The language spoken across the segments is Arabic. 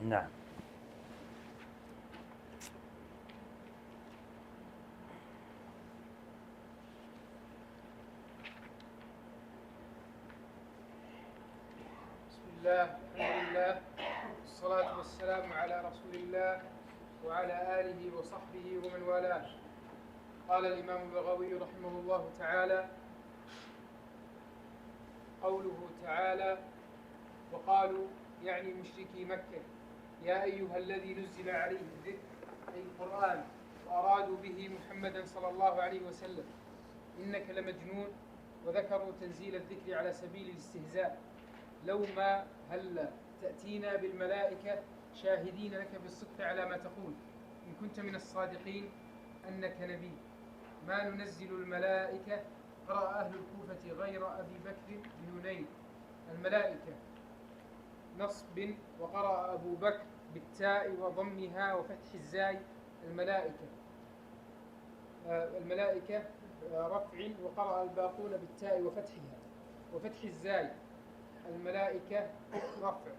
نعم. بسم الله، الحمد لله، والصلاة والسلام على رسول الله وعلى آله وصحبه ومن والاه. قال الإمام البغوي رحمه الله تعالى: قوله تعالى: وقالوا يعني مشركي مكة يا أيها الذي نزل عليه الذكر أي القرآن، وأرادوا به محمدا صلى الله عليه وسلم، إنك لمجنون. وذكروا تنزيل الذكر على سبيل الاستهزاء. لو ما هل تأتينا بالملائكة شاهدين لك بالصدق على ما تقول، إن كنت من الصادقين أنك نبي. ما ننزل الملائكة. قرأ أهل الكوفة غير أبي بكر بنونين الملائكة نصب، وقرأ أبو بكر بالتاء وضمها وفتح الزاي الملائكة الملائكة رفع، وقرأ الباقون بالتاء وفتحها وفتح الزاي الملائكة رفع.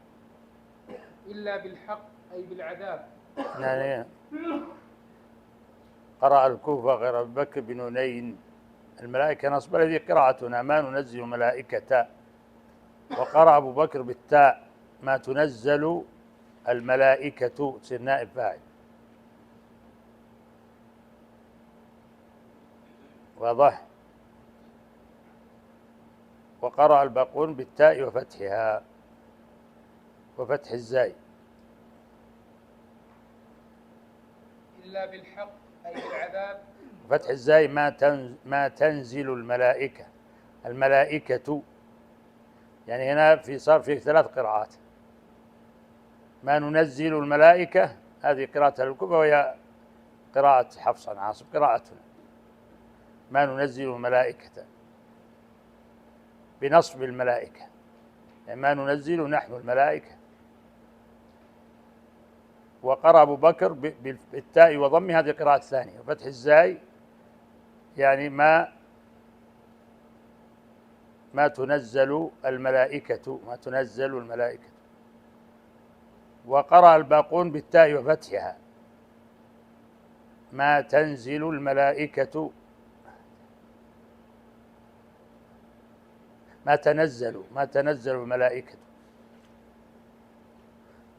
إلا بالحق أي بالعذاب. يعني قرأ الكوفة غير أبي بكر بنونين الملائكة نصب، الذي قراءتنا ما ننزل ملائكة. وقرأ أبو بكر بالتاء ما تنزل الملائكة، تصير نائب فاعل. واضح. وقرأ الباقون بالتاء وفتحها وفتح الزاي. إلا بالحق أي بالعذاب. فتح الزاي ما تنزل الملائكة. الملائكة يعني هنا صار في 3 قراءات. ما ننزل الملائكة هذه قراءة الكوفة، وهي قراءة حفص عن عاصم قراءتنا. ما ننزل الملائكة بنصب الملائكة، يعني ما ننزل نحن الملائكة. وقرأ أبو بكر بالتاء وضم، هذه قراءة ثانية. وفتح الزاي يعني ما تنزل الملائكة، ما تنزل الملائكة. وقرأ الباقون بالتاء وفتحها ما تنزل الملائكة، ما تنزل الملائكة.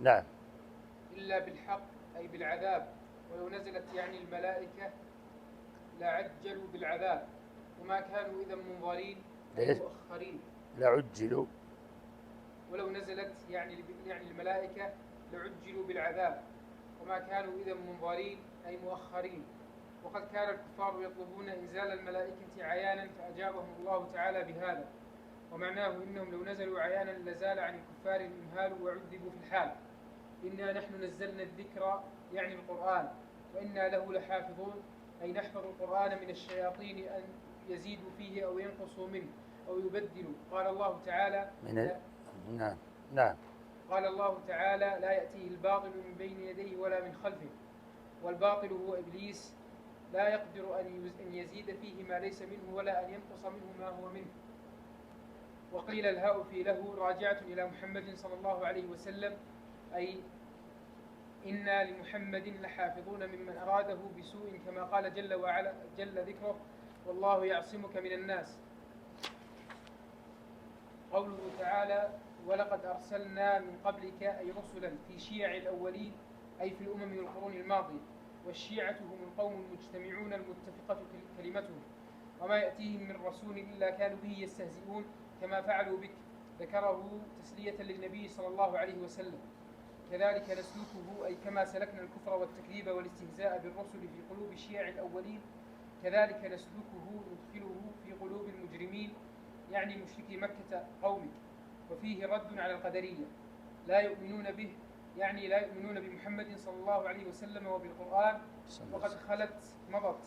نعم. إلا بالحق أي بالعذاب. ولو نزلت يعني الملائكة لعجلوا بالعذاب، وما كانوا إذا منظرين أي مؤخرين. لعجلوا. ولو نزلت يعني الملائكة لعجلوا بالعذاب، وما كانوا إذا منظرين أي مؤخرين. وقد كان الكفار يطلبون إنزال الملائكة عيانا، فأجابهم الله تعالى بهذا، ومعناه إنهم لو نزلوا عيانا لزال عن الكفار الإمهال وعذبوا في الحال. إنا نحن نزلنا الذكر يعني القرآن، وإنا له لحافظون أي نحفظ القرآن من الشياطين أن يزيدوا فيه أو ينقصوا منه أو يبدلوا. قال الله تعالى نعم. قال الله تعالى: لا يأتيه الباطل من بين يديه ولا من خلفه. والباطل هو إبليس، لا يقدر أن يزيد فيه ما ليس منه ولا أن ينقص منه ما هو منه. وقيل الهاء في له راجعة إلى محمد صلى الله عليه وسلم، أي إنا لمحمد لحافظون ممن أراده بسوء، كما قال جل وعلا جل ذكره: والله يعصمك من الناس. قوله تعالى: ولقد أرسلنا من قبلك أي رسلا في شيع الأولين، أي في الأمم والقرون الماضية. والشيعة هم القوم المجتمعون المتفقة كلمتهم، وما يأتيهم من رسول إلا كانوا به يستهزئون كما فعلوا بك. ذكره تسلية للنبي صلى الله عليه وسلم. كذلك نسلكه أي كما سلكنا الكفر والتكذيب والاستهزاء بالرسل في قلوب الشيع الأولين، كذلك نسلكه ندخله في قلوب المجرمين يعني مشركي مكة قومك. وفيه رد على القدرية، لا يؤمنون به يعني لا يؤمنون بمحمد صلى الله عليه وسلم وبالقرآن. وقد مضت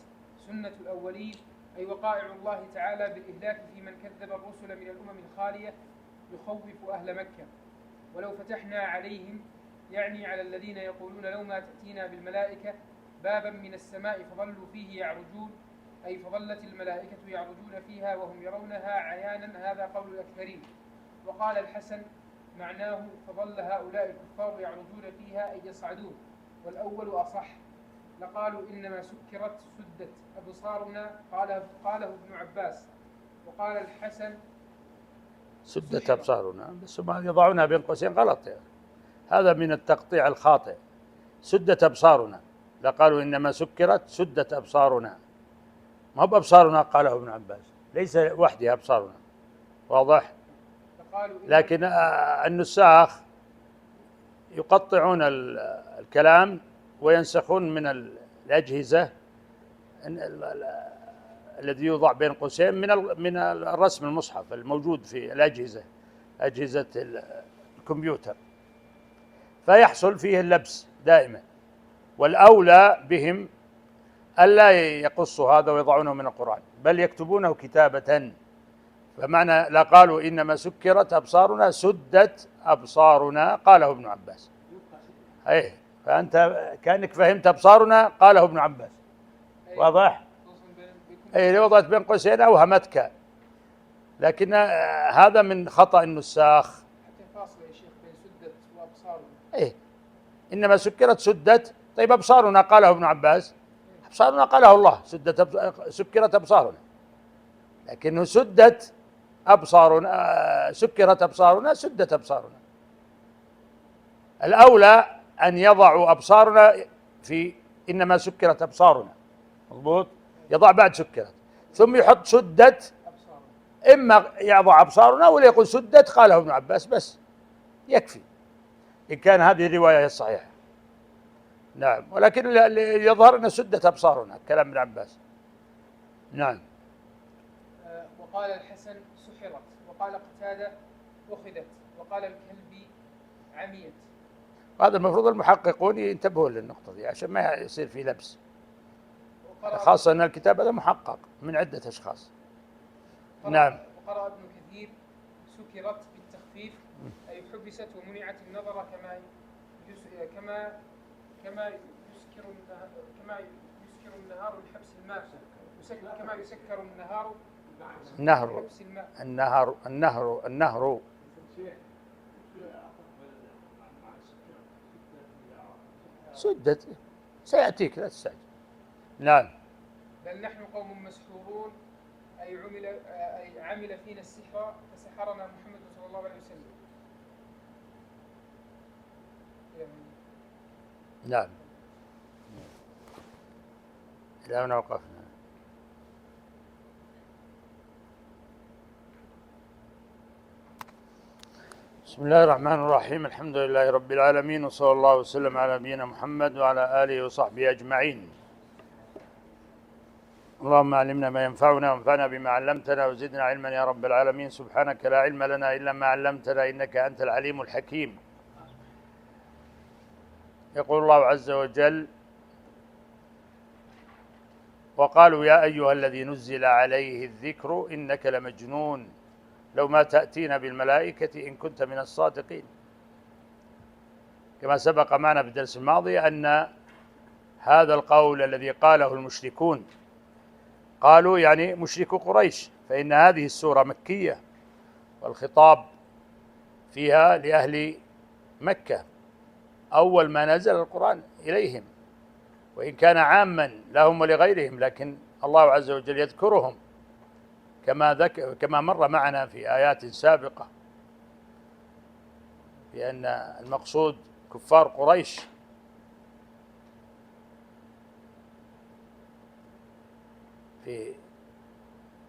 سنة الأولين، أي وقائع الله تعالى بالإهلاك في من كذب الرسل من الأمم الخالية يخوف أهل مكة. ولو فتحنا عليهم يعني على الذين يقولون لو ما تأتينا بالملائكة بابا من السماء فظلوا فيه يعرجون، أي فظلت الملائكة يعرجون فيها وهم يرونها عيانا. هذا قول الأكثرين. وقال الحسن: معناه فظل هؤلاء الكفار يعرجون فيها أي يصعدون، والأول أصح. لقالوا إنما سكرت سدت أبصارنا، قاله ابن عباس. وقال الحسن سدت أبصارنا، بس هم يضعونها بين قوسين غلط يعني. هذا من التقطيع الخاطئ. سدت أبصارنا، لقالوا إنما سكرت سدت أبصارنا، ما هو بأبصارنا قاله ابن عباس، ليس وحدها أبصارنا، واضح؟ لكن النساخ يقطعون الكلام وينسخون من الأجهزة الذي يوضع بين قوسين من الرسم المصحف الموجود في أجهزة الكمبيوتر، فيحصل فيه اللبس دائما. والأولى بهم ألا يقصوا هذا ويضعونه من القرآن، بل يكتبونه كتابة. فمعنى لا قالوا إنما سكرت أبصارنا سدت أبصارنا قاله ابن عباس. أيه، فأنت كأنك فهمت أبصارنا قاله ابن عباس، واضح؟ أي لو وضعت بين قوسين أوهمتك، لكن هذا من خطأ النساخ. حتى فاصلة يا شيخ بين سدت وأبصارنا. إيه، إنما سكرت سدت. طيب أبصارنا قاله ابن عباس، أبصارنا قاله الله، سكرت أبصارنا، لكنه سدت أبصارنا، سكرت أبصارنا سدت أبصارنا. الأولى أن يضعوا أبصارنا في إنما سكرت أبصارنا، مضبوط، يضع بعد سكرت ثم يحط سدت. إما يضع أبصارنا ولا يقول سدت قاله ابن عباس بس، يكفي إن كان هذه الرواية الصحيحة. نعم، ولكن يظهر أن سدت أبصارنا كلام ابن عباس. نعم. وقال الحسن سحرت، وقال قتادة أخذت، وقال الكلبي عميت. هذا المفروض المحققون ينتبهوا للنقطة دي عشان ما يصير في لبس، خاصة أن الكتاب هذا محقق من عدة أشخاص. نعم. وقرأ ابن كثير سكرت بالتخفيف، أي حبست ومنعت النظر كما يسكر النهار من حبس الماء، كما يسكر النهر. سدت سيأتيك لا تستعجل. نعم. بل نحن قوم مسحورون، أي عمل فينا السحر فسحرنا محمد صلى الله عليه وسلم. نعم، إلى هنا وقفنا. بسم الله الرحمن الرحيم، الحمد لله رب العالمين، وصلى الله وسلم على نبينا محمد وعلى آله وصحبه أجمعين. اللهم علمنا ما ينفعنا وانفعنا بما علمتنا وزدنا علما يا رب العالمين. سبحانك لا علم لنا إلا ما علمتنا إنك أنت العليم الحكيم. يقول الله عز وجل: وقالوا يا أيها الذي نزل عليه الذكر إنك لمجنون لو ما تأتينا بالملائكة إن كنت من الصادقين. كما سبق معنا في الدرس الماضي أن هذا القول الذي قاله المشركون، قالوا يعني مشرك قريش، فإن هذه السورة مكية والخطاب فيها لأهل مكة، أول ما نزل القرآن إليهم، وإن كان عاما لهم ولغيرهم، لكن الله عز وجل يذكرهم كما مر معنا في آيات سابقة بأن المقصود كفار قريش.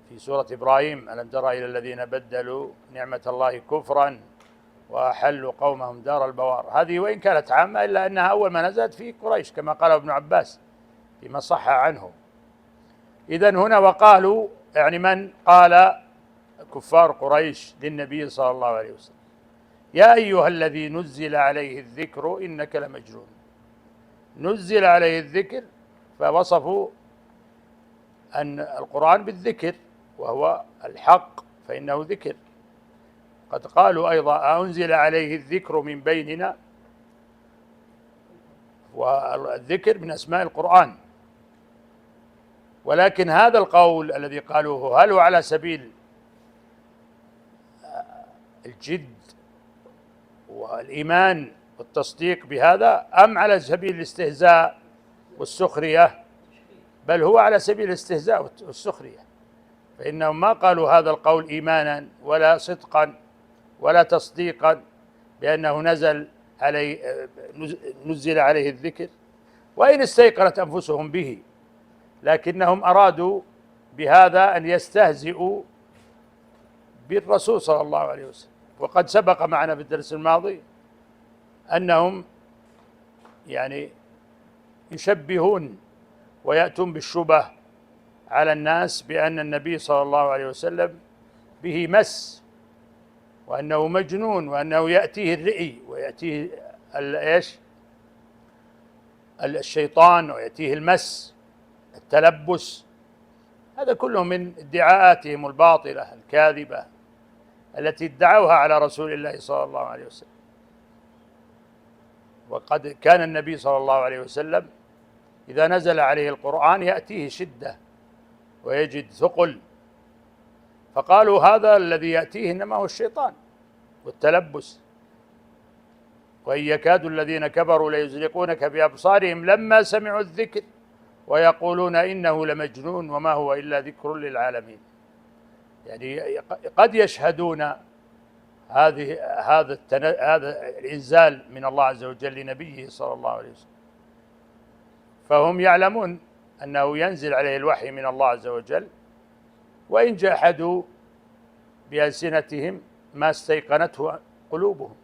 في سورة إبراهيم: ألم تر إلى الذين بدلوا نعمة الله كفرا وأحلوا قومهم دار البوار. هذه وإن كانت عامة إلا أنها أول ما نزلت في قريش كما قال ابن عباس فيما صح عنه. إذن هنا وقالوا يعني من قال كفار قريش للنبي صلى الله عليه وسلم: يا أيها الذي نزل عليه الذكر إنك لمجنون. نزل عليه الذكر، فوصفوا أن القرآن بالذكر وهو الحق فإنه ذكر. قد قالوا أيضا: أنزل عليه الذكر من بيننا، والذكر من أسماء القرآن. ولكن هذا القول الذي قالوه هل هو على سبيل الجد والإيمان والتصديق بهذا، أم على سبيل الاستهزاء والسخرية؟ بل هو على سبيل الاستهزاء والسخرية، فإنهم ما قالوا هذا القول إيمانا ولا صدقا ولا تصديقا بأنه نزل عليه الذكر، وإن استيقنت أنفسهم به، لكنهم أرادوا بهذا أن يستهزئوا بالرسول صلى الله عليه وسلم. وقد سبق معنا في الدرس الماضي أنهم يعني يشبهون ويأتون بالشبه على الناس بأن النبي صلى الله عليه وسلم به مس، وأنه مجنون، وأنه يأتيه الرئي، ويأتيه الشيطان، ويأتيه المس، التلبس. هذا كله من ادعاءاتهم الباطلة الكاذبة التي ادعوها على رسول الله صلى الله عليه وسلم. وقد كان النبي صلى الله عليه وسلم إذا نزل عليه القرآن يأتيه شدة ويجد ثقل، فقالوا هذا الذي يأتيه إنما هو الشيطان والتلبس. وإن يكاد الذين كفروا ليزلقونك بأبصارهم لما سمعوا الذكر ويقولون إنه لمجنون وما هو إلا ذكر للعالمين. يعني قد يشهدون هذا الإنزال من الله عز وجل لنبيه صلى الله عليه وسلم، فهم يعلمون أنه ينزل عليه الوحي من الله عز وجل، وإن جاحدوا بألسنتهم ما استيقنته قلوبهم،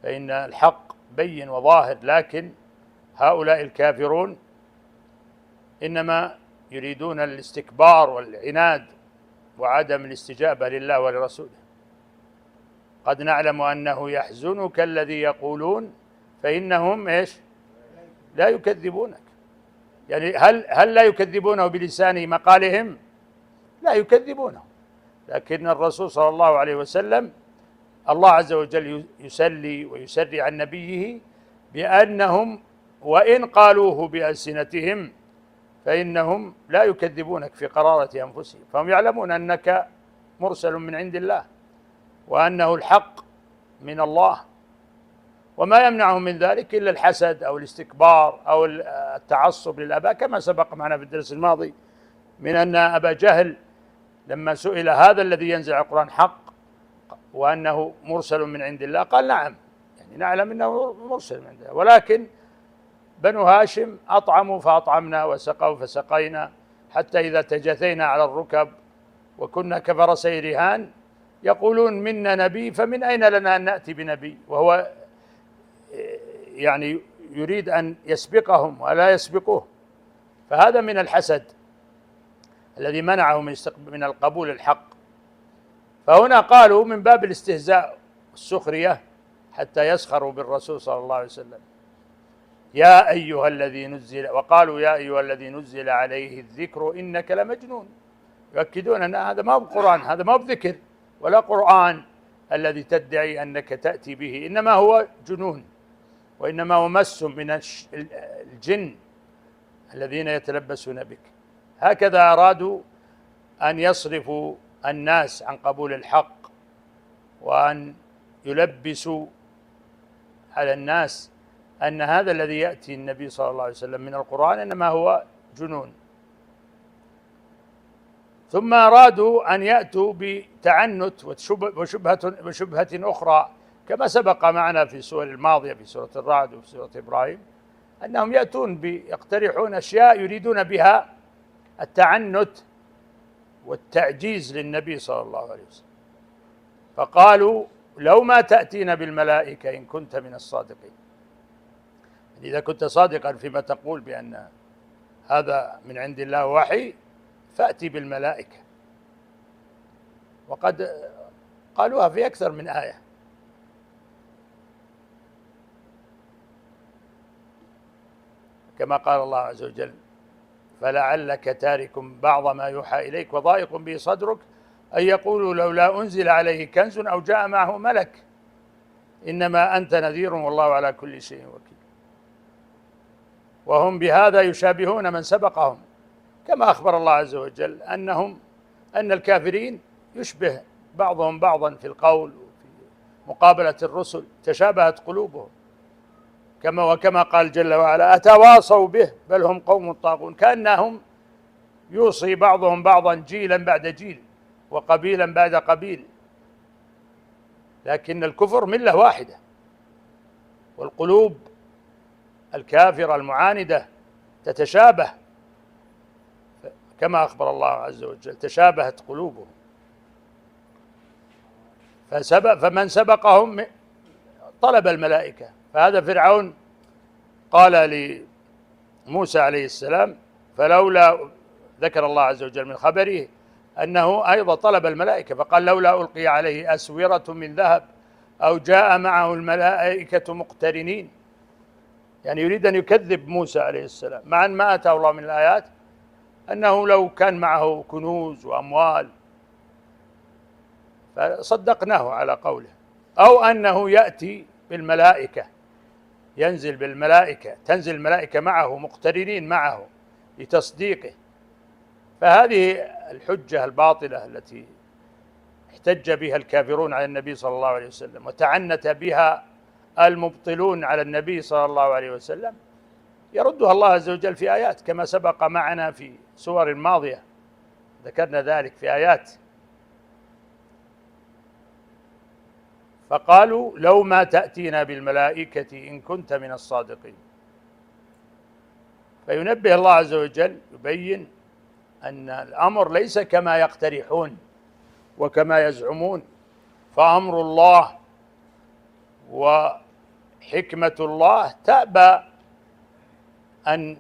فإن الحق بين وظاهر، لكن هؤلاء الكافرون إنما يريدون الاستكبار والعناد وعدم الاستجابة لله ولرسوله. قد نعلم أنه يحزنك الذي يقولون فإنهم لا يكذبونك. يعني هل لا يكذبونه بلسان مقالهم؟ لا يكذبونه، لكن الرسول صلى الله عليه وسلم الله عز وجل يسلي ويسري عن نبيه بأنهم وإن قالوه بألسنتهم فإنهم لا يكذبونك في قرارة أنفسهم، فهم يعلمون أنك مرسل من عند الله وأنه الحق من الله، وما يمنعهم من ذلك إلا الحسد أو الاستكبار أو التعصب للآباء، كما سبق معنا في الدرس الماضي من أن أبا جهل لما سئل هذا الذي ينزل على القرآن حق وأنه مرسل من عند الله قال نعم، يعني نعلم أنه مرسل من عند الله، ولكن بنو هاشم أطعموا فأطعمنا وسقوا فسقينا، حتى إذا تجاثينا على الركب وكنا كفرسي رهان يقولون منا نبي فمن أين لنا أن نأتي بنبي، وهو يعني يريد أن يسبقهم ولا يسبقوه. فهذا من الحسد الذي منعه من القبول الحق. فهنا قالوا من باب الاستهزاء والسخرية حتى يسخروا بالرسول صلى الله عليه وسلم يا أيها الذي نزل، وقالوا يا أيها الذي نزل عليه الذكر إنك لمجنون، يؤكدون أن هذا ما هو قرآن، هذا ما هو ذكر ولا قرآن الذي تدعي أنك تأتي به، إنما هو جنون، وإنما هو مس من الجن الذين يتلبسون بك. هكذا أرادوا أن يصرفوا الناس عن قبول الحق، وأن يلبسوا على الناس أن هذا الذي يأتي النبي صلى الله عليه وسلم من القرآن إنما هو جنون. ثم أرادوا أن يأتوا بتعنت وشبهة أخرى، كما سبق معنا في السور الماضية في سورة الرعد وفي سورة إبراهيم، أنهم يأتون يقترحون أشياء يريدون بها التعنت والتعجيز للنبي صلى الله عليه وسلم. فقالوا لو ما تأتينا بالملائكة إن كنت من الصادقين، إذا كنت صادقا فيما تقول بأن هذا من عند الله وحي فأتي بالملائكة. وقد قالوها في أكثر من آية. كما قال الله عز وجل فلعلك تارك بعض ما يوحى إليك وضائق به صدرك أن يقولوا لولا أنزل عليه كنز أو جاء معه ملك إنما أنت نذير والله على كل شيء وكيل. وهم بهذا يشابهون من سبقهم، كما أخبر الله عز وجل أن الكافرين يشبه بعضهم بعضا في القول مقابلة الرسل تشابهت قلوبهم، كما قال جل وعلا: أتواصوا به بل هم قوم طاغون. كأنهم يوصي بعضهم بعضا جيلا بعد جيل وقبيلا بعد قبيل، لكن الكفر ملة واحدة، والقلوب الكافرة المعاندة تتشابه، كما أخبر الله عز وجل: تشابهت قلوبهم. فمن سبقهم طلب الملائكة. فهذا فرعون قال لموسى عليه السلام، فلولا، ذكر الله عز وجل من خبره أنه أيضا طلب الملائكة، فقال: لولا ألقي عليه أسورة من ذهب أو جاء معه الملائكة مقترنين. يعني يريد أن يكذب موسى عليه السلام، مع أن ما أتاه الله من الآيات أنه لو كان معه كنوز وأموال فصدقناه على قوله، أو أنه يأتي بالملائكة، ينزل بالملائكة، تنزل الملائكة معه مقترنين معه لتصديقه. فهذه الحجة الباطلة التي احتج بها الكافرون على النبي صلى الله عليه وسلم وتعنت بها المبطلون على النبي صلى الله عليه وسلم يردها الله عز وجل في آيات، كما سبق معنا في سور ماضية ذكرنا ذلك في آيات. فقالوا: لو ما تأتينا بالملائكة إن كنت من الصادقين. فينبه الله عز وجل، يبين أن الأمر ليس كما يقترحون وكما يزعمون، فأمر الله وحكمة الله تأبى أن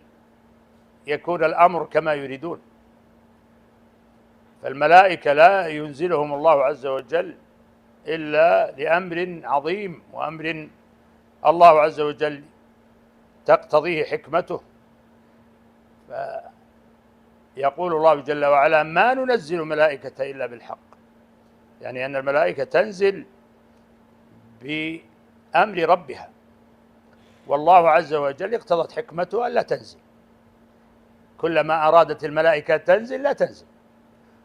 يكون الأمر كما يريدون. فالملائكة لا ينزلهم الله عز وجل إلا لأمر عظيم، وأمر الله عز وجل تقتضيه حكمته. فيقول الله جل وعلا: ما ننزل الملائكة إلا بالحق، يعني أن الملائكة تنزل بأمر ربها، والله عز وجل اقتضت حكمته ألا تنزل. كلما أرادت الملائكة تنزل لا تنزل،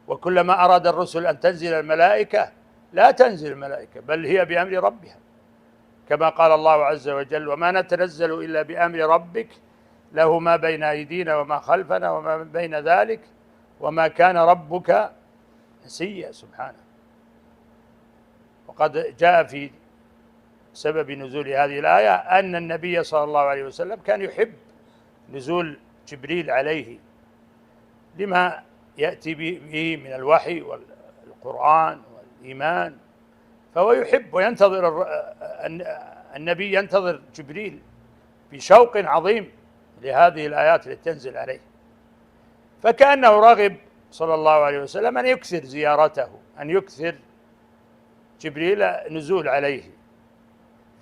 وكلما أراد الرسل أن تنزل الملائكة لا تنزل الملائكة، بل هي بأمر ربها، كما قال الله عز وجل: وما نتنزل إلا بأمر ربك له ما بين أيدينا وما خلفنا وما بين ذلك وما كان ربك نسيا. سبحانه. وقد جاء في سبب نزول هذه الآية أن النبي صلى الله عليه وسلم كان يحب نزول جبريل عليه لما يأتي به من الوحي والقرآن والإيمان، فهو يحب وينتظر، النبي ينتظر جبريل بشوق عظيم لهذه الآيات التي تنزل عليه، فكأنه راغب صلى الله عليه وسلم أن يكثر زيارته، أن يكثر جبريل نزول عليه.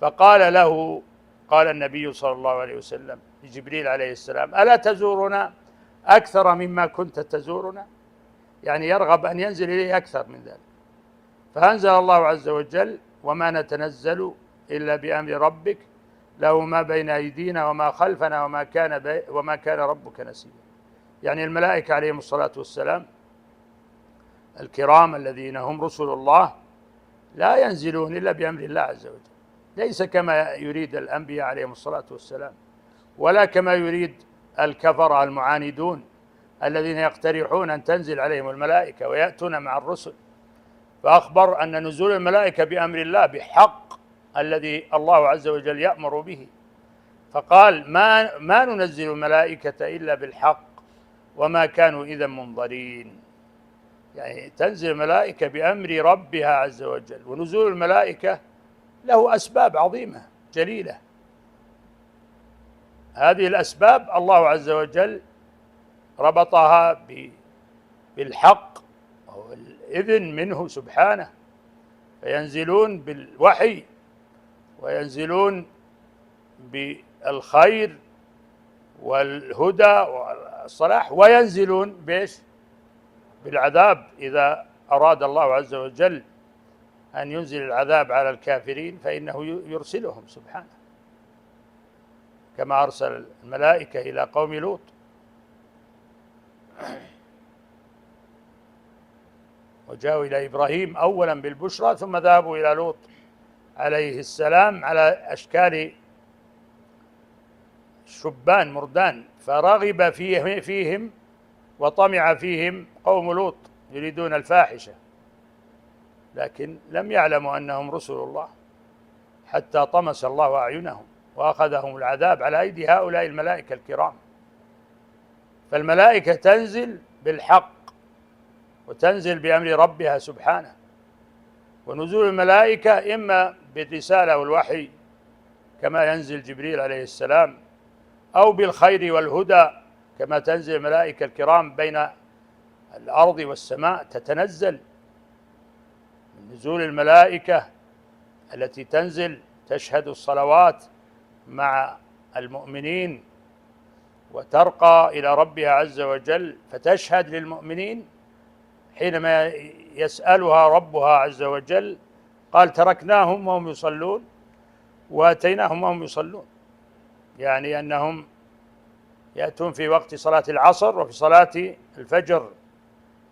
فقال له، قال النبي صلى الله عليه وسلم لجبريل عليه السلام: ألا تزورنا أكثر مما كنت تزورنا؟ يعني يرغب أن ينزل إليه أكثر من ذلك. فأنزل الله عز وجل: وما نتنزل إلا بأمر ربك له ما بين أيدينا وما خلفنا وما كان ربك نسيا. يعني الملائكة عليهم الصلاة والسلام الكرام الذين هم رسل الله لا ينزلون إلا بأمر الله عز وجل، ليس كما يريد الأنبياء عليهم الصلاة والسلام، ولا كما يريد الكفرة المعاندون الذين يقترحون أن تنزل عليهم الملائكة ويأتون مع الرسل. فأخبر أن نزول الملائكة بأمر الله بحق الذي الله عز وجل يأمر به، فقال: ما ننزل الملائكة إلا بالحق وما كانوا إذا منظرين. يعني تنزل الملائكة بأمر ربها عز وجل، ونزول الملائكة له أسباب عظيمة جليلة. هذه الأسباب الله عز وجل ربطها بالحق والإذن منه سبحانه، فينزلون بالوحي وينزلون بالخير والهدى والصلاح، وينزلون بإيش؟ بالعذاب إذا أراد الله عز وجل أن ينزل العذاب على الكافرين فإنه يرسلهم سبحانه، كما أرسل الملائكة إلى قوم لوط. وجاءوا إلى إبراهيم أولا بالبشرى ثم ذهبوا إلى لوط عليه السلام على أشكال شبان مردان، فرغب فيهم وطمع فيهم قوم لوط يريدون الفاحشة، لكن لم يعلموا أنهم رسل الله حتى طمس الله أعينهم وأخذهم العذاب على أيدي هؤلاء الملائكة الكرام. فالملائكة تنزل بالحق وتنزل بأمر ربها سبحانه، ونزول الملائكة إما بالرسالة والوحي كما ينزل جبريل عليه السلام، أو بالخير والهدى كما تنزل الملائكة الكرام بين الأرض والسماء تتنزل. من نزول الملائكة التي تنزل تشهد الصلوات مع المؤمنين وترقى إلى ربها عز وجل، فتشهد للمؤمنين حينما يسألها ربها عز وجل، قال تركناهم وهم يصلون وأتيناهم وهم يصلون، يعني أنهم يأتون في وقت صلاة العصر وفي صلاة الفجر،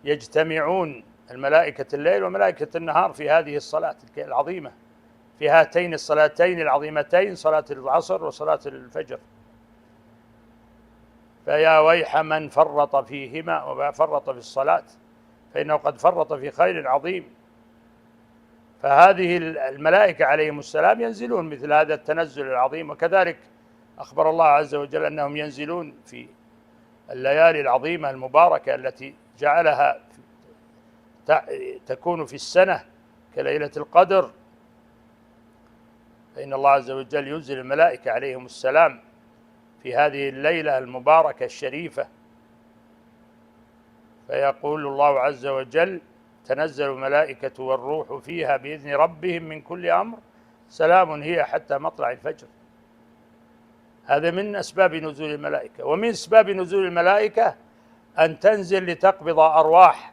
يجتمعون الملائكة الليل وملائكة النهار في هذه الصلاة العظيمة، في هاتين الصلاتين العظيمتين، صلاة العصر وصلاة الفجر. فيا ويح من فرط فيهما وفرط في الصلاة، فإنه قد فرط في خير عظيم. فهذه الملائكة عليهم السلام ينزلون مثل هذا التنزل العظيم، وكذلك أخبر الله عز وجل أنهم ينزلون في الليالي العظيمة المباركة التي جعلها تكون في السنة كليلة القدر، فإن الله عز وجل ينزل الملائكة عليهم السلام في هذه الليلة المباركة الشريفة، فيقول الله عز وجل تنزل الملائكة والروح فيها بإذن ربهم من كل أمر سلام هي حتى مطلع الفجر. هذا من أسباب نزول الملائكة. ومن أسباب نزول الملائكة أن تنزل لتقبض أرواح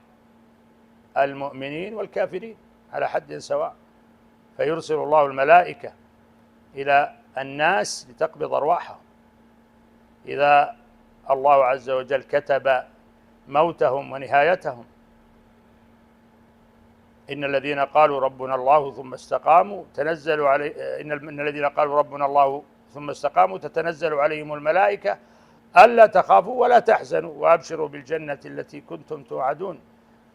المؤمنين والكافرين على حد سواء، فيرسل الله الملائكة إلى الناس لتقبض أرواحهم إذا الله عز وجل كتب موتهم ونهايتهم. إن الذين قالوا ربنا الله ثم استقاموا تنزل علي إن الذين قالوا ربنا الله ثم استقاموا تتنزل عليهم الملائكة ألا تخافوا ولا تحزنوا وأبشروا بالجنة التي كنتم توعدون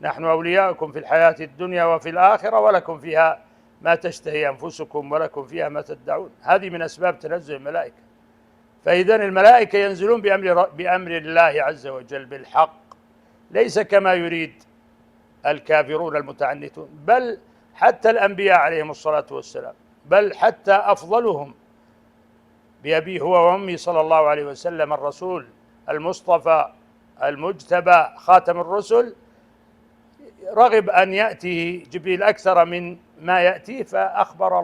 نحن أولياؤكم في الحياة الدنيا وفي الآخرة ولكم فيها ما تشتهي أنفسكم ولكم فيها ما تدعون. هذه من أسباب تنزل الملائكة. فإذن الملائكة ينزلون بأمر الله عز وجل بالحق، ليس كما يريد الكافرون المتعنتون، بل حتى الأنبياء عليهم الصلاة والسلام، بل حتى أفضلهم بأبي هو وأمي صلى الله عليه وسلم الرسول المصطفى المجتبى خاتم الرسل، رغب أن يأتيه جبريل أكثر من ما يأتيه، فأخبره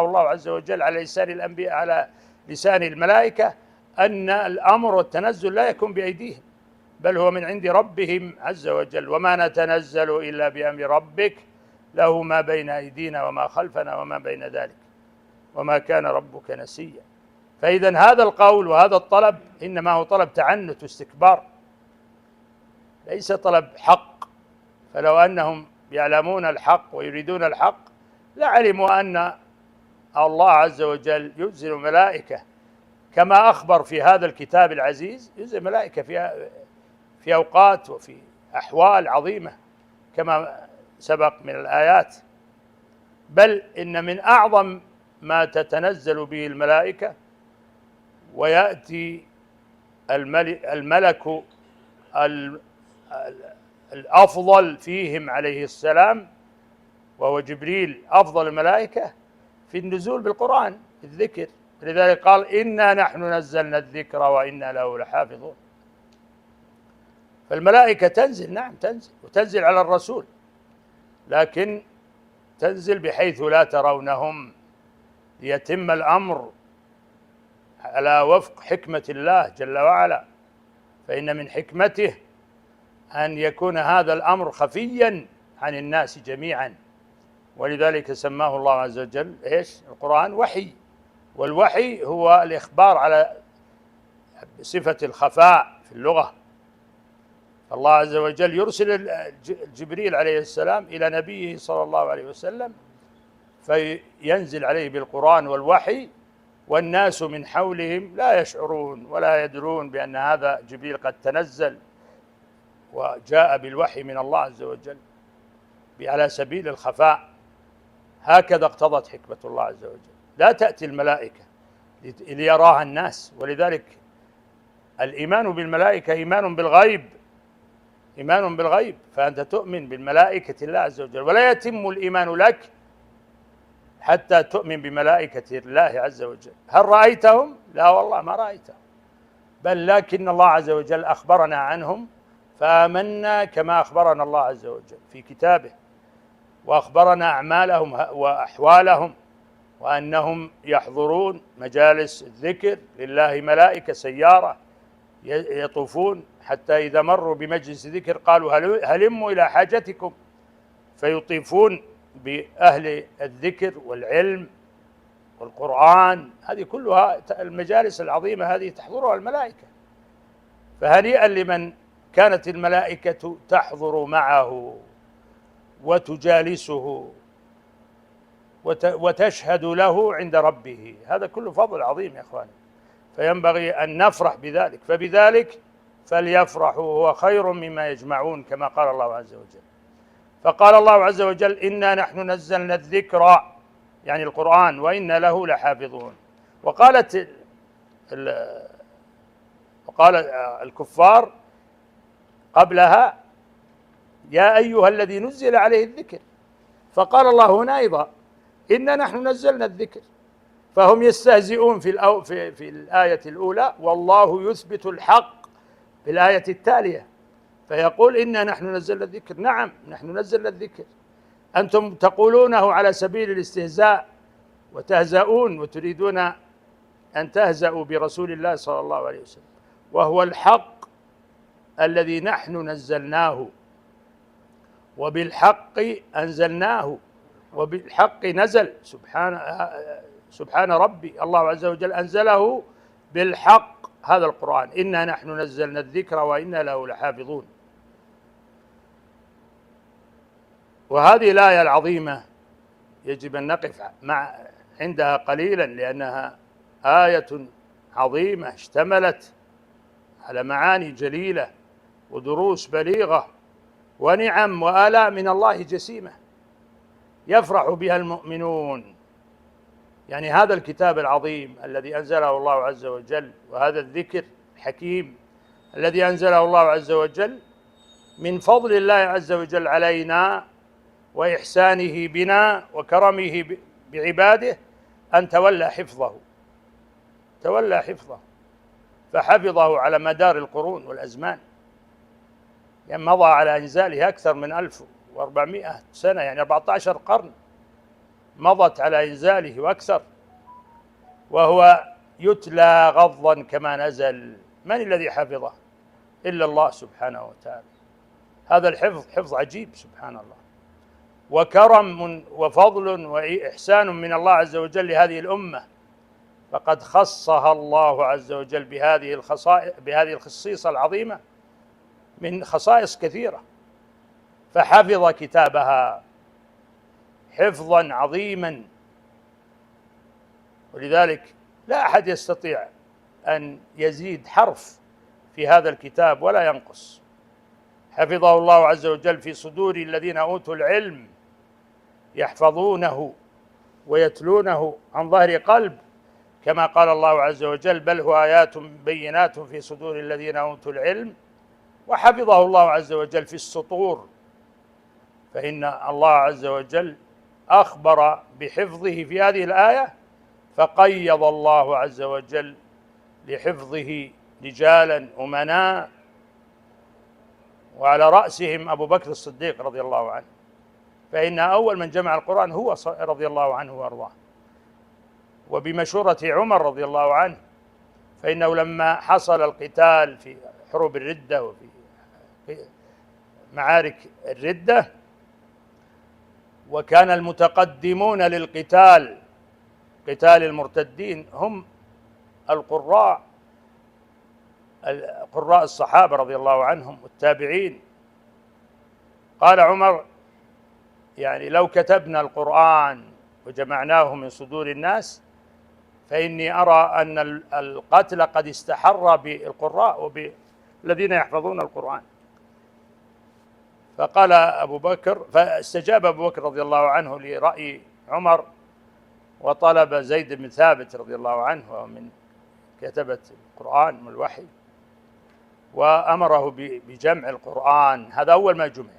الله عز وجل على لسان الأنبياء على لسان الملائكة أن الأمر والتنزل لا يكون بأيديهم بل هو من عند ربهم عز وجل، وما نتنزل إلا بأمر ربك له ما بين أيدينا وما خلفنا وما بين ذلك وما كان ربك نسيا. فإذن هذا القول وهذا الطلب إنما هو طلب تعنت واستكبار، ليس طلب حق. فلو أنهم يعلمون الحق ويريدون الحق لعلموا أن الله عز وجل ينزل ملائكة كما أخبر في هذا الكتاب العزيز، ينزل ملائكة في أوقات وفي أحوال عظيمة كما سبق من الآيات. بل إن من أعظم ما تتنزل به الملائكة ويأتي الملك الأفضل فيهم عليه السلام وهو جبريل أفضل الملائكة في النزول بالقرآن الذكر، لذلك قال إنا نحن نزلنا الذكر وإنا له لحافظون. فالملائكة تنزل، نعم تنزل، وتنزل على الرسول، لكن تنزل بحيث لا ترونهم ليتم الأمر على وفق حكمة الله جل وعلا. فإن من حكمته أن يكون هذا الأمر خفيا عن الناس جميعا، ولذلك سماه الله عز وجل القرآن وحي، والوحي هو الإخبار على صفة الخفاء في اللغة. الله عز وجل يرسل جبريل عليه السلام إلى نبيه صلى الله عليه وسلم فينزل عليه بالقرآن والوحي، والناس من حولهم لا يشعرون ولا يدرون بأن هذا جبريل قد تنزل وجاء بالوحي من الله عز وجل على سبيل الخفاء. هكذا اقتضت حكمة الله عز وجل. لا تأتي الملائكة ليراها الناس، ولذلك الإيمان بالملائكة إيمان بالغيب، إيمان بالغيب، فأنت تؤمن بالملائكة الله عز وجل، ولا يتم الإيمان لك حتى تؤمن بملائكة الله عز وجل. هل رأيتهم؟ لا والله ما رأيتهم، بل لكن الله عز وجل أخبرنا عنهم فآمنا كما أخبرنا الله عز وجل في كتابه، وأخبرنا أعمالهم وأحوالهم، وأنهم يحضرون مجالس الذكر لله ملائكة سيارة يطوفون، حتى إذا مروا بمجلس ذكر قالوا هلموا إلى حاجتكم، فيطيفون بأهل الذكر والعلم والقرآن. هذه كلها المجالس العظيمة هذه تحضرها الملائكة. فهنيئا لمن كانت الملائكة تحضر معه وتجالسه وتشهد له عند ربه. هذا كله فضل عظيم يا إخواني، فينبغي أن نفرح بذلك. فبذلك فليفرحوا هو خير مما يجمعون، كما قال الله عز وجل. فقال الله عز وجل إنا نحن نزلنا الذكر، يعني القرآن، وإنا له لحافظون. وقال الكفار قبلها يا أيها الذي نزل عليه الذكر، فقال الله هنا أيضا إنا نحن نزلنا الذكر. فهم يستهزئون في الآية الأولى، والله يثبت الحق في الآية التالية، فيقول إنا نحن نزلنا الذكر. نعم نحن نزلنا الذكر، أنتم تقولونه على سبيل الاستهزاء وتهزؤون وتريدون أن تهزأوا برسول الله صلى الله عليه وسلم، وهو الحق الذي نحن نزلناه، وبالحق أنزلناه، وبالحق نزل. سبحان ربي، الله عز وجل أنزله بالحق هذا القرآن، إنا نحن نزلنا الذكر وإنا له لحافظون. وهذه الآية العظيمة يجب أن نقف عندها قليلا، لأنها آية عظيمة اشتملت على معاني جليلة ودروس بليغة ونعم وآلاء من الله جسيمة يفرح بها المؤمنون. يعني هذا الكتاب العظيم الذي أنزله الله عز وجل، وهذا الذكر الحكيم الذي أنزله الله عز وجل، من فضل الله عز وجل علينا وإحسانه بنا وكرمه بعباده أن تولى حفظه، فحفظه على مدار القرون والأزمان. يعني مضى على إنزاله أكثر من 1400 سنة، يعني 14 قرن مضت على إنزاله وأكثر، وهو يتلى غضا كما نزل. من الذي حفظه؟ إلا الله سبحانه وتعالى. هذا الحفظ حفظ عجيب سبحان الله، وكرم وفضل وإحسان من الله عز وجل لهذه الأمة، فقد خصها الله عز وجل بهذه الخصيصة العظيمة من خصائص كثيرة، فحفظ كتابها حفظا عظيما. ولذلك لا أحد يستطيع أن يزيد حرف في هذا الكتاب ولا ينقص. حفظه الله عز وجل في صدور الذين أوتوا العلم، يحفظونه ويتلونه عن ظهر قلب، كما قال الله عز وجل بل هو آيات بينات في صدور الذين أوتوا العلم. وحفظه الله عز وجل في السطور، فإن الله عز وجل أخبر بحفظه في هذه الآية، فقيض الله عز وجل لحفظه رجالا أمناء، وعلى رأسهم أبو بكر الصديق رضي الله عنه، فإن أول من جمع القرآن هو رضي الله عنه وأرضاه. وبمشورة عمر رضي الله عنه، فإنه لما حصل القتال في حروب الردة وفي معارك الردة، وكان المتقدمون للقتال قتال المرتدين هم قراء الصحابة رضي الله عنهم والتابعين، قال عمر يعني لو كتبنا القرآن وجمعناه من صدور الناس، فإني أرى أن القتل قد استحر بالقراء وبالذين يحفظون القرآن. فقال أبو بكر، فاستجاب أبو بكر رضي الله عنه لرأي عمر، وطلب زيد بن ثابت رضي الله عنه ومن كتبة القرآن والوحي، وأمره بجمع القرآن. هذا أول ما جمع،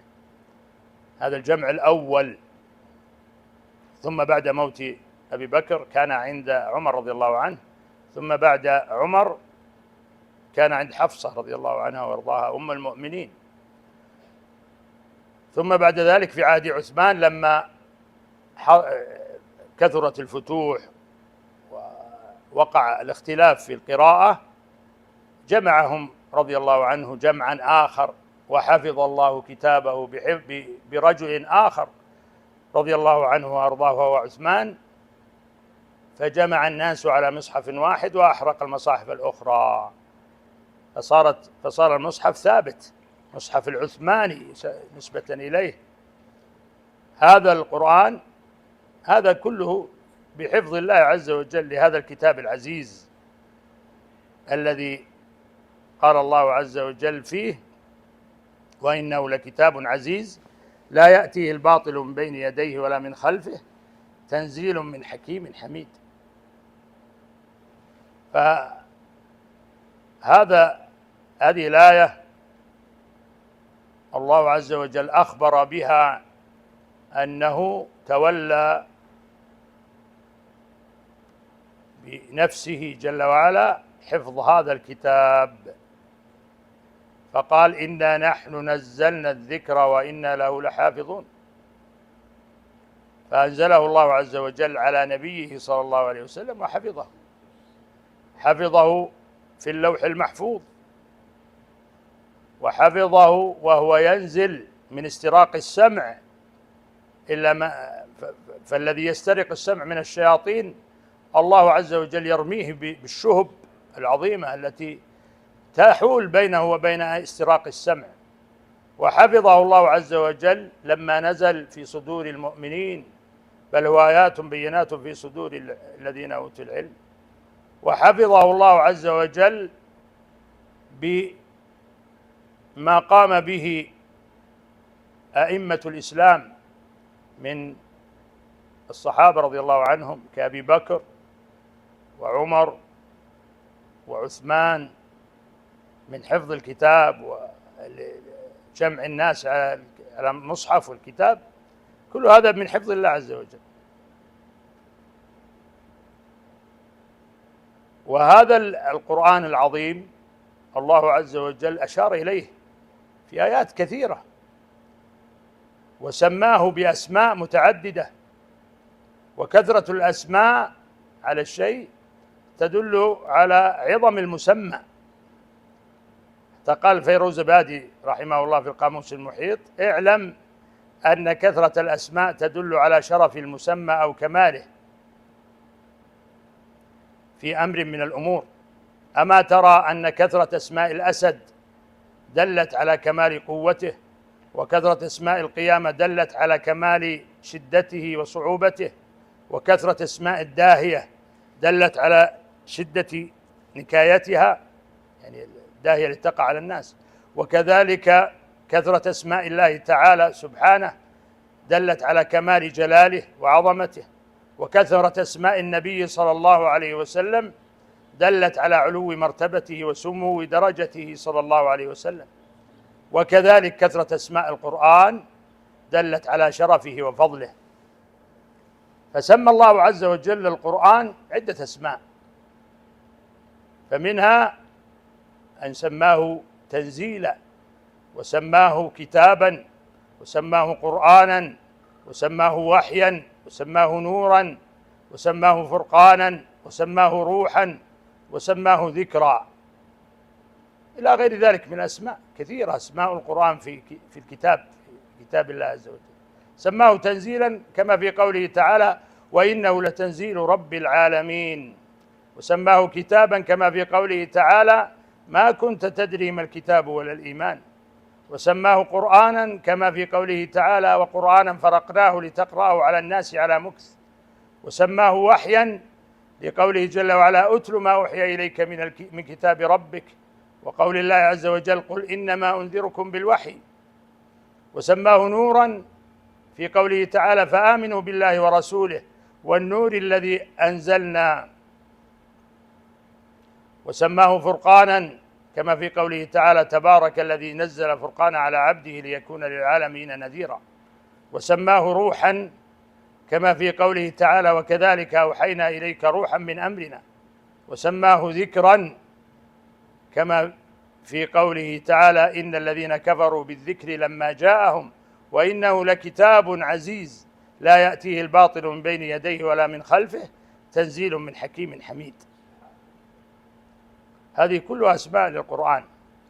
هذا الجمع الأول. ثم بعد موت أبي بكر كان عند عمر رضي الله عنه، ثم بعد عمر كان عند حفصة رضي الله عنها وارضاها أم المؤمنين، ثم بعد ذلك في عهد عثمان لما كثرت الفتوح ووقع الاختلاف في القراءة جمعهم رضي الله عنه جمعا آخر، وحفظ الله كتابه برجل آخر رضي الله عنه وأرضاه وهو عثمان، فجمع الناس على مصحف واحد وأحرق المصاحف الأخرى، فصار المصحف ثابت، مصحف العثماني نسبة إليه. هذا القرآن هذا كله بحفظ الله عز وجل لهذا الكتاب العزيز الذي قال الله عز وجل فيه: وإنه لكتاب عزيز لا يأتيه الباطل من بين يديه ولا من خلفه تنزيل من حكيم حميد. هذه الآية الله عز وجل أخبر بها أنه تولى بنفسه جل وعلا حفظ هذا الكتاب، فقال: إنا نحن نزلنا الذكر وإنا له لحافظون. فأنزله الله عز وجل على نبيه صلى الله عليه وسلم حفظه في اللوح المحفوظ، وحفظه وهو ينزل من استراق السمع، فالذي يسترق السمع من الشياطين الله عز وجل يرميه بالشهب العظيمة التي تحول بينه وبين استراق السمع. وحفظه الله عز وجل لما نزل في صدور المؤمنين، بل هو آيات بينات في صدور الذين أوتوا العلم. وحفظه الله عز وجل بما قام به أئمة الإسلام من الصحابة رضي الله عنهم كأبي بكر وعمر وعثمان من حفظ الكتاب وجمع الناس على المصحف والكتاب، كل هذا من حفظ الله عز وجل. وهذا القرآن العظيم الله عز وجل أشار إليه في آيات كثيرة، وسماه بأسماء متعددة، وكثرة الأسماء على الشيء تدل على عظم المسمى. قال فيروزبادي رحمه الله في القاموس المحيط: اعلم أن كثرة الأسماء تدل على شرف المسمى أو كماله في أمر من الأمور. أما ترى أن كثرة أسماء الأسد دلت على كمال قوته، وكثرة أسماء القيامة دلت على كمال شدته وصعوبته، وكثرة أسماء الداهية دلت على شدة نكايتها، يعني الداهية التي تقع على الناس. وكذلك كثرة أسماء الله تعالى سبحانه دلت على كمال جلاله وعظمته. وكثرة أسماء النبي صلى الله عليه وسلم دلت على علو مرتبته وسمو درجته صلى الله عليه وسلم. وكذلك كثرة أسماء القرآن دلت على شرفه وفضله. فسمى الله عز وجل القرآن عدة أسماء، فمنها أن سماه تنزيلا، وسماه كتابا، وسماه قرآنا، وسماه وحيا، وسماه نورا، وسماه فرقانا، وسماه روحا، وسماه ذكرا، إلى غير ذلك من أسماء كثيرة. أسماء القرآن في كتاب الله عز وجل. سماه تنزيلا كما في قوله تعالى: وإنه لتنزيل رب العالمين. وسماه كتابا كما في قوله تعالى: ما كنت تدري ما الكتاب ولا الإيمان. وسماه قرآنا كما في قوله تعالى: وقرآنا فرقناه لتقرأه على الناس على مكث. وسماه وحيا لقوله جل وعلا أتل ما أوحي إليك من كتاب ربك، وقول الله عز وجل قل إنما أنذركم بالوحي. وسماه نورا في قوله تعالى فآمنوا بالله ورسوله والنور الذي أنزلنا. وسماه فرقانا كما في قوله تعالى تبارك الذي نزل فرقان على عبده ليكون للعالمين نذيرا. وسماه روحا كما في قوله تعالى وكذلك أوحينا إليك روحا من أمرنا. وسماه ذكرا كما في قوله تعالى إن الذين كفروا بالذكر لما جاءهم وإنه لكتاب عزيز لا يأتيه الباطل من بين يديه ولا من خلفه تنزيل من حكيم حميد. هذه كلها أسماء للقرآن.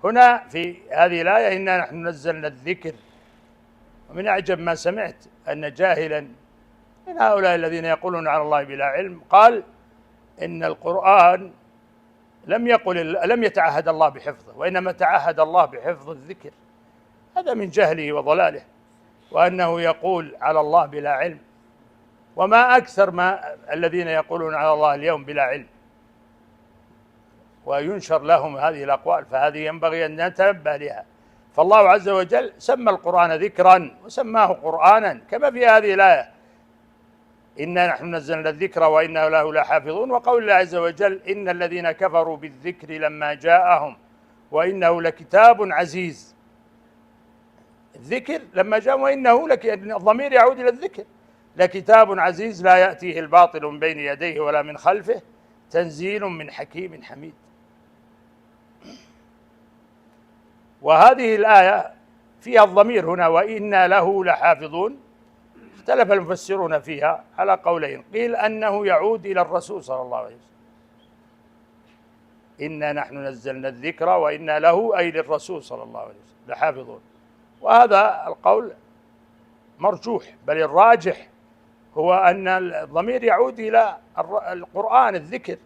هنا في هذه الآية إنا نحن نزلنا الذكر. ومن أعجب ما سمعت أن جاهلا من هؤلاء الذين يقولون على الله بلا علم قال إن القرآن لم يتعهد الله بحفظه، وإنما تعهد الله بحفظ الذكر. هذا من جهله وضلاله، وأنه يقول على الله بلا علم. وما أكثر ما الذين يقولون على الله اليوم بلا علم وينشر لهم هذه الأقوال، فهذه ينبغي أن نتنبه لها. فالله عز وجل سمى القرآن ذكرا وسماه قرآنا كما في هذه الآية إنا نحن نزلنا الذكر وإنا له لحافظون. وقول الله عز وجل إن الذين كفروا بالذكر لما جاءهم وإنه لكتاب عزيز. الذكر لما جاء وإنه الضمير يعود إلى الذكر. لكتاب عزيز لا يأتيه الباطل من بين يديه ولا من خلفه تنزيل من حكيم حميد. وهذه الآية فيها الضمير هنا وإنا له لحافظون. اختلف المفسرون فيها على قولين، قيل أنه يعود إلى الرسول صلى الله عليه وسلم إنا نحن نزلنا الذكر وإنا له أي للرسول صلى الله عليه وسلم لحافظون. وهذا القول مرجوح، بل الراجح هو أن الضمير يعود إلى القرآن الذكر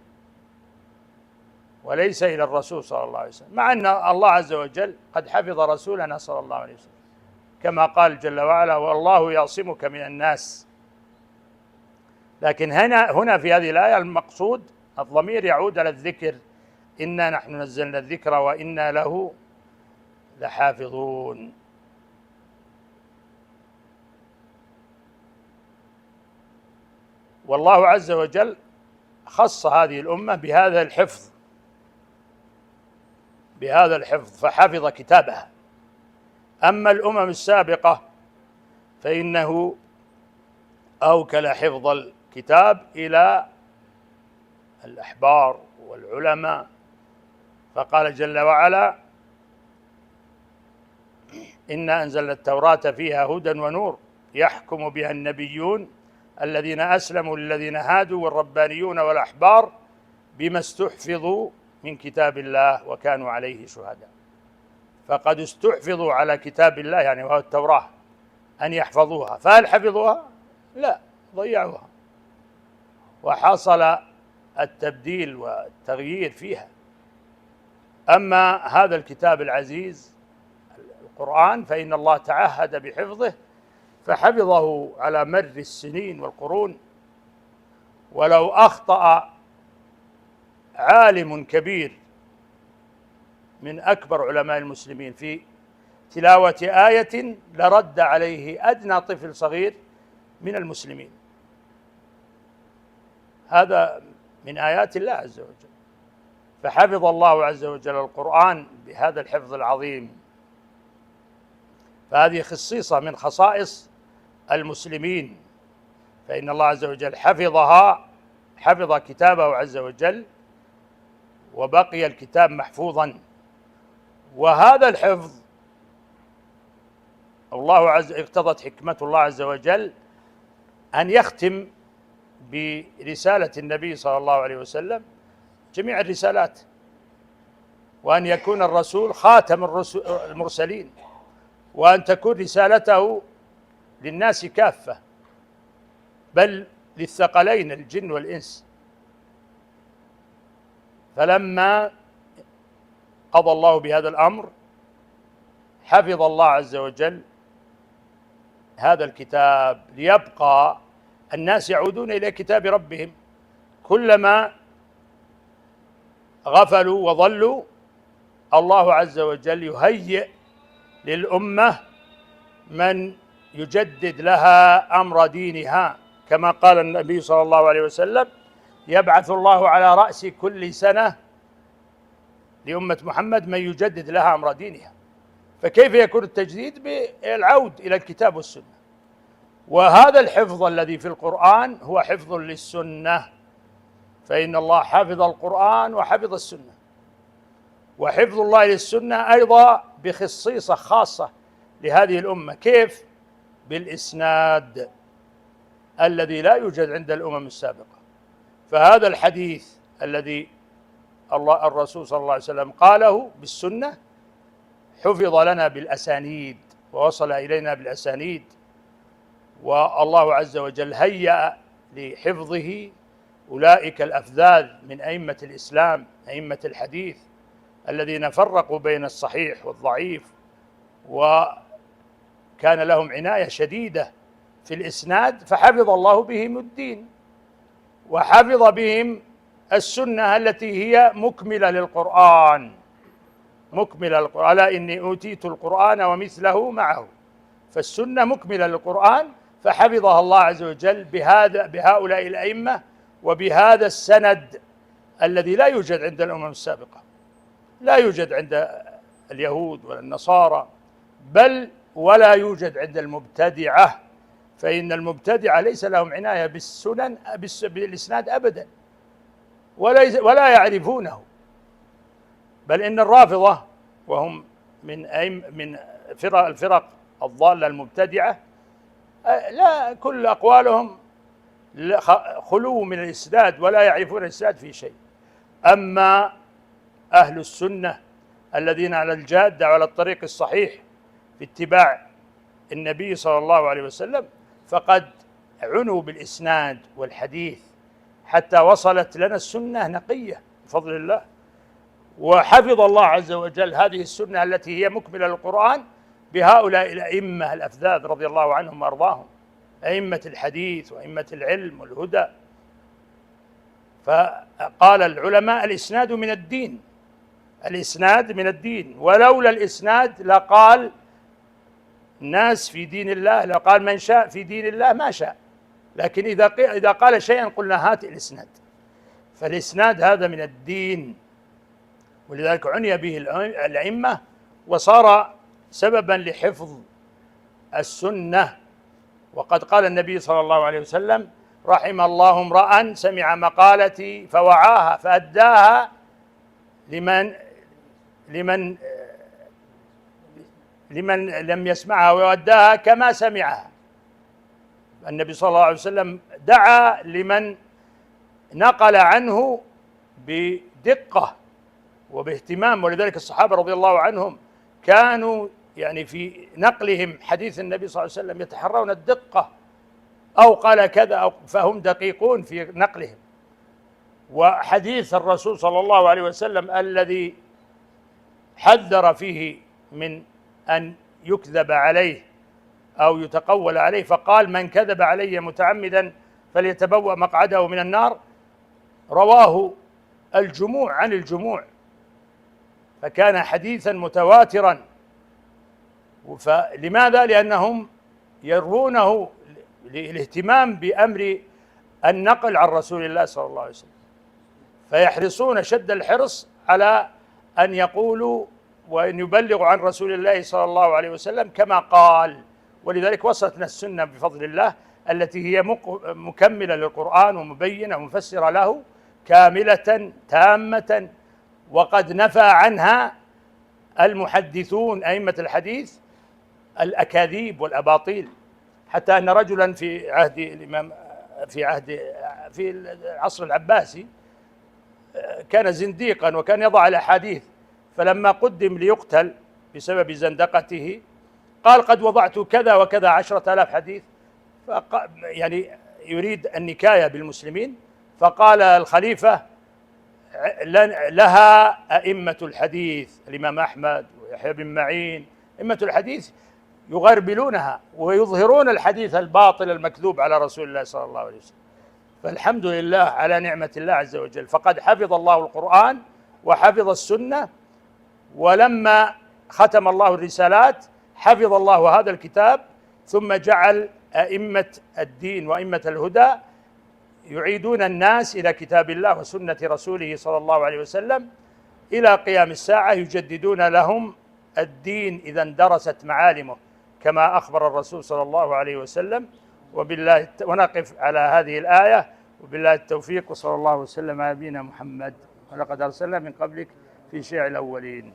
وليس إلى الرسول صلى الله عليه وسلم، مع أن الله عز وجل قد حفظ رسولنا صلى الله عليه وسلم كما قال جل وعلا والله يعصمك من الناس. لكن هنا في هذه الآية المقصود الضمير يعود على الذكر إنا نحن نزلنا الذكر وإنا له لحافظون. والله عز وجل خص هذه الأمة بهذا الحفظ فحفظ كتابها. أما الأمم السابقة فإنه أوكل حفظ الكتاب إلى الأحبار والعلماء، فقال جل وعلا إنا أنزلنا التوراة فيها هدى ونور يحكم بها النبيون الذين أسلموا للذين هادوا والربانيون والأحبار بما استحفظوا من كتاب الله وكانوا عليه شهداء. فقد استحفظوا على كتاب الله يعني وهو التوراة أن يحفظوها، فهل حفظوها؟ لا، ضيعوها وحصل التبديل والتغيير فيها. أما هذا الكتاب العزيز القرآن فإن الله تعهد بحفظه فحفظه على مر السنين والقرون. ولو أخطأ عالم كبير من أكبر علماء المسلمين في تلاوة آية لرد عليه أدنى طفل صغير من المسلمين. هذا من آيات الله عز وجل. فحفظ الله عز وجل القرآن بهذا الحفظ العظيم. فهذه خصيصة من خصائص المسلمين، فإن الله عز وجل حفظ كتابه عز وجل وبقي الكتاب محفوظا. وهذا الحفظ اقتضت حكمة الله عز وجل أن يختم برسالة النبي صلى الله عليه وسلم جميع الرسالات، وأن يكون الرسول خاتم المرسلين، وأن تكون رسالته للناس كافة بل للثقلين الجن والإنس. فلما قضى الله بهذا الأمر حفظ الله عز وجل هذا الكتاب ليبقى الناس يعودون إلى كتاب ربهم، كلما غفلوا وضلوا الله عز وجل يهيئ للأمة من يجدد لها أمر دينها، كما قال النبي صلى الله عليه وسلم: يبعث الله على رأس كل سنة لأمة محمد من يجدد لها أمر دينها. فكيف يكون التجديد؟ بالعود إلى الكتاب والسنة. وهذا الحفظ الذي في القرآن هو حفظ للسنة، فإن الله حفظ القرآن وحفظ السنة. وحفظ الله للسنة أيضا بخصيصة خاصة لهذه الأمة. كيف؟ بالإسناد الذي لا يوجد عند الأمم السابقة. فهذا الحديث الذي الرسول صلى الله عليه وسلم قاله بالسنة حفظ لنا بالأسانيد ووصل إلينا بالأسانيد، والله عز وجل هيأ لحفظه أولئك الأفذاذ من أئمة الإسلام، أئمة الحديث الذين فرقوا بين الصحيح والضعيف، وكان لهم عناية شديدة في الإسناد، فحفظ الله بهم الدين وحفظ بهم السنة التي هي مكملة للقرآن. مكملة للقرآن، ألا إني أوتيت القرآن ومثله معه. فالسنة مكملة للقرآن، فحفظها الله عز وجل بهؤلاء الأئمة وبهذا السند الذي لا يوجد عند الأمم السابقة، لا يوجد عند اليهود ولا النصارى، بل ولا يوجد عند المبتدعة. فإن المبتدعة ليس لهم عناية بالسنن بالإسناد أبدا، ولا يعرفونه. بل إن الرافضة وهم من الفرق الضالة المبتدعة لا، كل أقوالهم خلو من الإسناد ولا يعرفون الإسناد في شيء. أما أهل السنة الذين على الجادة وعلى الطريق الصحيح في اتباع النبي صلى الله عليه وسلم فقد عنوا بالإسناد والحديث حتى وصلت لنا السنة نقية بفضل الله. وحفظ الله عز وجل هذه السنة التي هي مكملة للقرآن بهؤلاء الأئمة الأفذاذ رضي الله عنهم وأرضاهم، أئمة الحديث وأئمة العلم والهدى. فقال العلماء: الإسناد من الدين، الإسناد من الدين، ولولا الإسناد لقال الناس في دين الله، لقال من شاء في دين الله ما شاء، لكن إذا قال شيئا قلنا هات الإسناد. فالإسناد هذا من الدين، ولذلك عني به الأئمة وصار سببا لحفظ السنة. وقد قال النبي صلى الله عليه وسلم: رحم الله امرأ سمع مقالتي فوعاها فأداها لمن لم يسمعها ويؤداها كما سمعها. النبي صلى الله عليه وسلم دعا لمن نقل عنه بدقة وباهتمام، ولذلك الصحابة رضي الله عنهم كانوا يعني في نقلهم حديث النبي صلى الله عليه وسلم يتحرون الدقة، أو قال كذا أو فهم دقيقون في نقلهم. وحديث الرسول صلى الله عليه وسلم الذي حذر فيه من أن يكذب عليه أو يتقول عليه، فقال: من كذب علي متعمدا فليتبوأ مقعده من النار، رواه الجموع عن الجموع، فكان حديثا متواترا. فلماذا؟ لأنهم يروونه للاهتمام بأمر النقل عن رسول الله صلى الله عليه وسلم، فيحرصون شد الحرص على أن يقولوا وأن يبلغوا عن رسول الله صلى الله عليه وسلم كما قال. ولذلك وصلتنا السنة بفضل الله التي هي مكملة للقرآن ومبينة ومفسرة له كاملة تامة، وقد نفى عنها المحدثون أئمة الحديث الأكاذيب والأباطيل، حتى أن رجلا في عهد الإمام في العصر العباسي كان زنديقا وكان يضع الأحاديث، فلما قدم ليقتل بسبب زندقته قال: قد وضعت كذا وكذا 10,000 حديث، يعني يريد النكاية بالمسلمين. فقال الخليفة: لها أئمة الحديث، الإمام أحمد ويحيى بن معين، أئمة الحديث يغربلونها ويظهرون الحديث الباطل المكذوب على رسول الله صلى الله عليه وسلم. فالحمد لله على نعمة الله عز وجل، فقد حفظ الله القرآن وحفظ السنة، ولما ختم الله الرسالات حفظ الله هذا الكتاب، ثم جعل أئمة الدين وأئمة الهدى يعيدون الناس إلى كتاب الله وسنة رسوله صلى الله عليه وسلم إلى قيام الساعة، يجددون لهم الدين إذا اندرست معالمه كما أخبر الرسول صلى الله عليه وسلم. ونقف على هذه الآية، وبالله التوفيق، وصلى الله وسلم على نبينا محمد. ولقد أرسلنا من قبلك في شيع الأولين.